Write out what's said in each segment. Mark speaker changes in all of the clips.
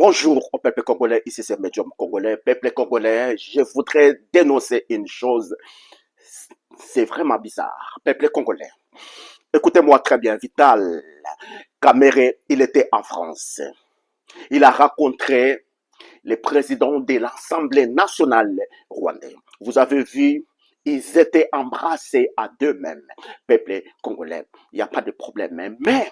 Speaker 1: Bonjour au peuple congolais, ici c'est Médium Congolais. Peuple congolais, je voudrais dénoncer une chose. C'est vraiment bizarre. Peuple congolais, écoutez-moi très bien. Vital Kamerhe, il était en France. Il a rencontré les présidents de l'Assemblée nationale rwandaise. Vous avez vu, ils étaient embrassés à deux-mêmes. Peuple congolais, il n'y a pas de problème. Mais,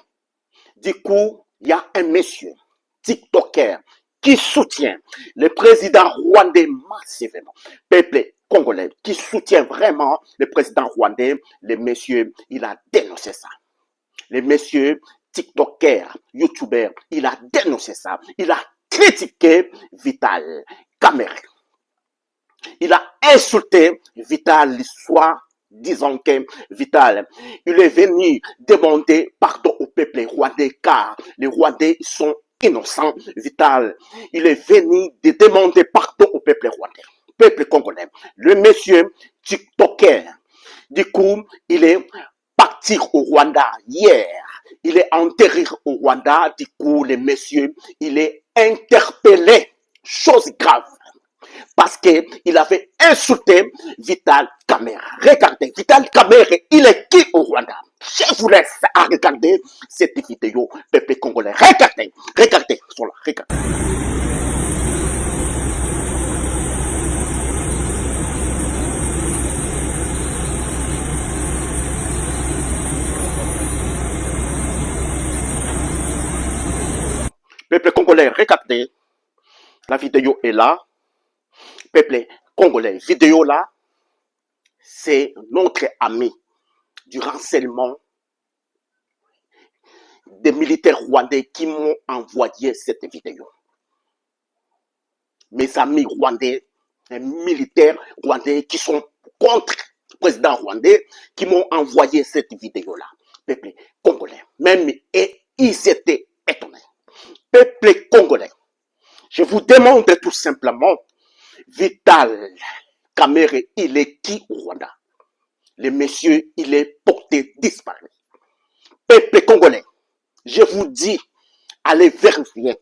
Speaker 1: du coup, il y a un monsieur, TikToker, qui soutient le président rwandais massivement. Peuple congolais, qui soutient vraiment le président rwandais, le monsieur, il a dénoncé ça. Le monsieur TikToker, YouTuber, il a dénoncé ça. Il a critiqué Vital Kamerhe. Il a insulté Vital l'histoire, disant que Vital, il est venu demander pardon au peuple rwandais car les Rwandais sont innocents. Vital, il est venu de demander pardon au peuple rwandais, peuple congolais. Le monsieur TikToker, du coup, il est parti au Rwanda hier. Il est enterré au Rwanda. Du coup, le monsieur, il est interpellé. Chose grave. Parce qu'il avait insulté Vital Kamerhe. Regardez, Vital Kamerhe, il est qui au Rwanda? Je vous laisse à regarder cette vidéo, peuple congolais. Regardez, regardez, regardez. Peuple congolais, regardez. La vidéo est là. Peuple congolais, vidéo là, c'est notre ami du renseignement des militaires rwandais qui m'ont envoyé cette vidéo. Mes amis rwandais, les militaires rwandais qui sont contre le président rwandais, qui m'ont envoyé cette vidéo-là. Peuple congolais, même et ils étaient étonnés. Peuple congolais, je vous demande tout simplement, Vital Kamerhe, il est qui au Rwanda? Le monsieur, il est porté disparu. Peuple congolais, je vous dis, allez vérifier.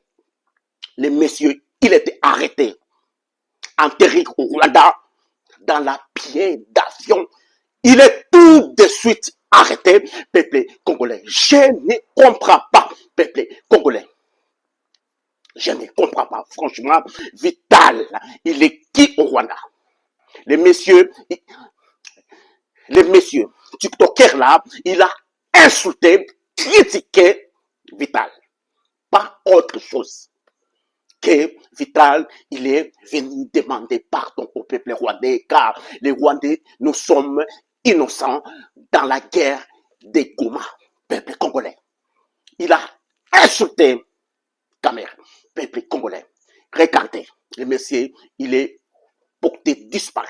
Speaker 1: Le monsieur, il était arrêté, enterré au Rwanda, dans la pied d'avion. Il est tout de suite arrêté. Peuple congolais, je ne comprends pas. Peuple congolais, je ne comprends pas. Franchement, Vital, il est qui au Rwanda? Le monsieur TikToker là, il a insulté, critiqué Vital. Pas autre chose que Vital, il est venu demander pardon au peuple rwandais, car les Rwandais, nous sommes innocents dans la guerre des Goma. Peuple congolais, il a insulté Kamerhe. Peuple congolais, regardez, le monsieur, il est porté disparu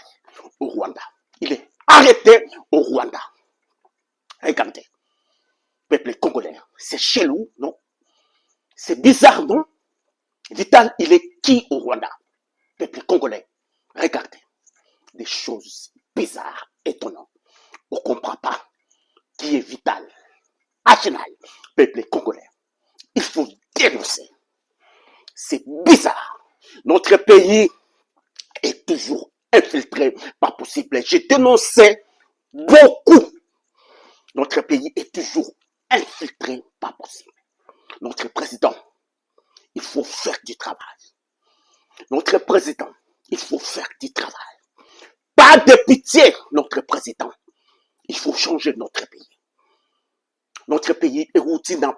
Speaker 1: au Rwanda. Il est arrêté au Rwanda. Regardez, peuple congolais, c'est chelou, non? C'est bizarre, non? Vital, il est qui au Rwanda? Peuple congolais, regardez, des choses bizarres, étonnantes. On ne comprend pas qui est Vital. National, peuple congolais, il faut dénoncer. C'est bizarre. Notre pays est toujours infiltré par possible. J'ai dénoncé beaucoup. Notre pays est toujours infiltré par possible. Notre président, il faut faire du travail. Notre président, il faut faire du travail. Pas de pitié, notre président. Il faut changer notre pays. Notre pays est rutilant,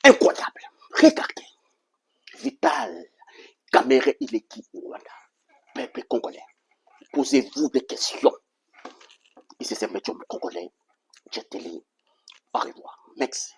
Speaker 1: incroyable. Regardez. Vital Kamerhe, il est qui au Rwanda? Peuple congolais, posez-vous des questions. Ici c'est Médium Congolais. Je te lis. Au revoir. Merci.